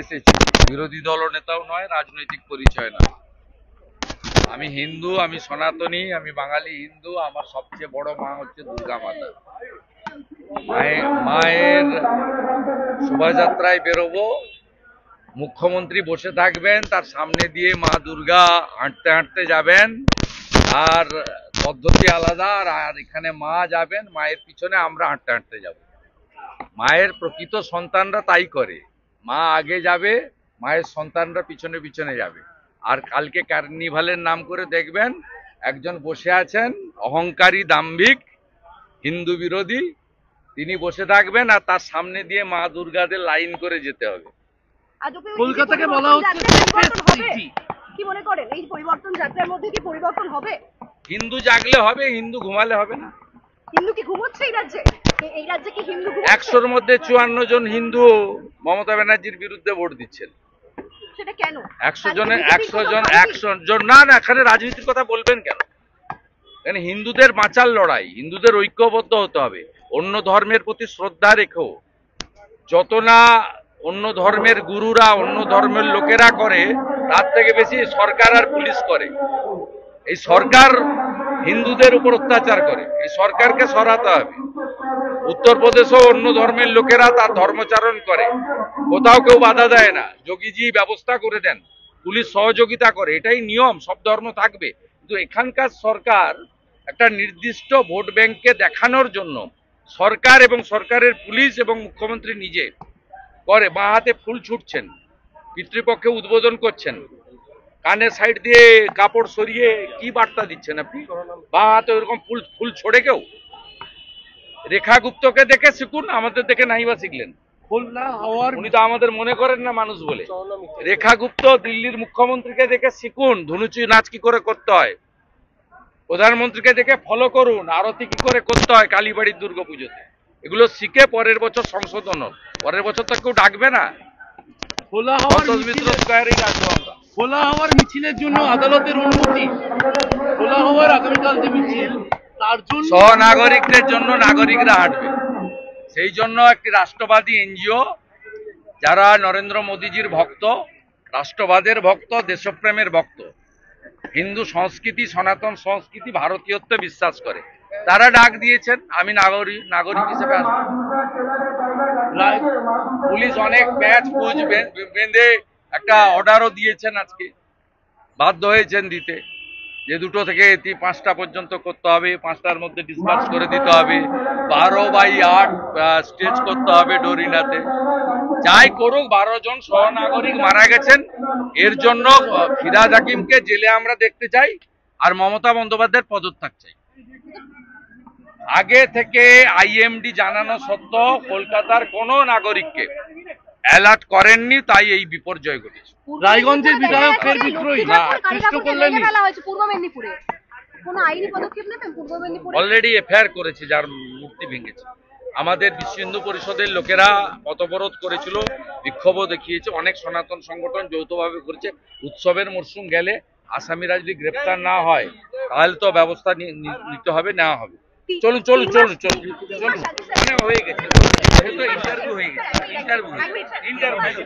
এসেছি, বিরোধী দলনেতাও নয়, রাজনৈতিক পরিচয় নয়। আমি হিন্দু, আমি সনাতনী, আমি বাঙালি হিন্দু। আমার সবচেয়ে বড় মা হচ্ছে দুর্গা মাতা। মায়ের শোভাযাত্রায় বেরোবো, মুখ্যমন্ত্রী বসে থাকবেন, তার সামনে দিয়ে মা দুর্গা হাঁটতে হাঁটতে যাবেন, আর পদ্ধতি আলাদা। আর এখানে মা যাবেন, মায়ের পিছনে আমরা হাঁটতে হাঁটতে যাব। মায়ের প্রকৃত সন্তানরা তাই করে, মা আগে যাবে, মায়ের সন্তানরা পিছনে পিছনে যাবে। আর কালকে কার্নিভালের নাম করে দেখবেন একজন বসে আছেন, অহংকারী, দাম্ভিক, হিন্দু বিরোধী, তিনি বসে থাকবেন, আর তার সামনে দিয়ে মা দুর্গাদের লাইন করে যেতে হবে। কলকাতাকে বলা হচ্ছে কি মনে করেন এই পরিবর্তন যাত্রার মধ্যে কি পরিবর্তন হবে? হিন্দু জাগলে হবে, হিন্দু ঘুমালে হবে না। হিন্দু কি ঘুমোচ্ছে এই রাজ্যে? এই রাজ্যে কি হিন্দু ঘুমোচ্ছে? 100-র মধ্যে 54 জন হিন্দু মমতা ব্যানার্জির বিরুদ্ধে ভোট দিচ্ছেন। সেটা কেন? 100 জন না, এখানে রাজনীতির কথা বলবেন কেন? এখানে হিন্দুদের বাঁচার লড়াই, হিন্দুদের ঐক্যবদ্ধ হতে হবে। অন্য ধর্মের প্রতি শ্রদ্ধা রেখো। যত না অন্য ধর্মের গুরুরা, অন্য ধর্মের লোকেরা করে, তার থেকে বেশি সরকার আর পুলিশ করে। এই সরকার হিন্দুদের উপর অত্যাচার করে, এই সরকারকে সরাতে হবে। উত্তরপ্রদেশেও অন্য ধর্মের লোকেরা তার ধর্মচারণ করে, কোথাও কেউ বাধা দেয় না, যোগীজি ব্যবস্থা করে দেন, পুলিশ সহযোগিতা করে, এটাই নিয়ম, সব ধর্ম থাকবে। কিন্তু এখানকার সরকার একটা নির্দিষ্ট ভোট ব্যাংককে দেখানোর জন্য সরকার এবং সরকারের পুলিশ এবং মুখ্যমন্ত্রী নিজে করে, বাঁ হাতে ফুল ছুটছেন, পিতৃপক্ষে উদ্বোধন করছেন, কানের সাইড দিয়ে কাপড় সরিয়ে কি বার্তা দিচ্ছেন আপনি? বাঁ হাতে ওরকম ফুল ছড়ে কেউ? রেখা গুপ্তকে দেখে শিখুন, আমাদের দেখে নাই বা শিখলেন? উনি তো আমাদের মনে করেন না মানুষ বলে। রেখা গুপ্ত দিল্লির মুখ্যমন্ত্রীকে দেখে শিখুন ধুনুচি নাচ কি করে করতে হয়। প্রধানমন্ত্রীকে দেখে ফলো করুন আরতি কি করে করতে হয় কালীবাড়ির দুর্গাপুজোতে। এগুলো শিখে পরের বছর সংশোধন হোক। পরের বছর তো কেউ ডাকবে না, খোলা হওয়ার মিছিলের জন্য আদালতের অনুমতি, খোলা হওয়ার আগামীকাল যে মিছিল, তার জন্য সহনাগরিকদের জন্য নাগরিকরা হাঁটবে। সেই জন্য একটি রাষ্ট্রবাদী এনজিও, যারা নরেন্দ্র মোদীজির ভক্ত, রাষ্ট্রবাদের ভক্ত, দেশপ্রেমের ভক্ত, হিন্দু সংস্কৃতি, সনাতন সংস্কৃতি, ভারতীয়ত্বে বিশ্বাস করে, তারা ডাক দিয়েছেন। আমি নাগরিক হিসেবে আসবো। পুলিশ অনেক ব্যাচ পুজ বেঁধে একটা অর্ডারও দিয়েছেন, আজকে বাধ্য হয়েছেন দিতে, যে 2টো থেকে 5টা পর্যন্ত করতে হবে, 5টার মধ্যে ডিসপার্স করে দিতে হবে, 12/8 স্টেজ করতে হবে ডোরিনাতে। যাই করুক, 12 জন সহনাগরিক মারা গেছেন, এর জন্য ফিরহাদ হাকিমকে জেলে আমরা দেখতে চাই, আর মমতা বন্দ্যোপাধ্যায়ের পদত্যাগ চাই। আগে থেকে আইএমডি জানানো সত্ত্বেও কলকাতার কোনো নাগরিককে অ্যালার্ট করেননি, তাই এই বিপর্যয় ঘটেছে। রায়গঞ্জের বিধায়ক ফের বিদ্রোহী না, কৃষ্ণ কল্যাণী পূর্ব মেদিনীপুরে কোনো আইনি পদক্ষেপ নেবেন? পূর্ব মেদিনীপুরে অলরেডি এফআইআর করেছে, যার মূর্তি ভেঙেছে। আমাদের বিশ্ব হিন্দু পরিষদের লোকেরা পথবরোধ করেছিল, বিক্ষোভও দেখিয়েছে, অনেক সনাতন সংগঠন যৌথভাবে করেছে। উৎসবের মরশুম গেলে আসামিরা যদি গ্রেপ্তার না হয়, তাহলে তো ব্যবস্থা নিতে হবে, নেওয়া হবে। চলুন হয়ে গেছে, ইন্টারভিউ হয়ে গেছে, ইন্টারভিউ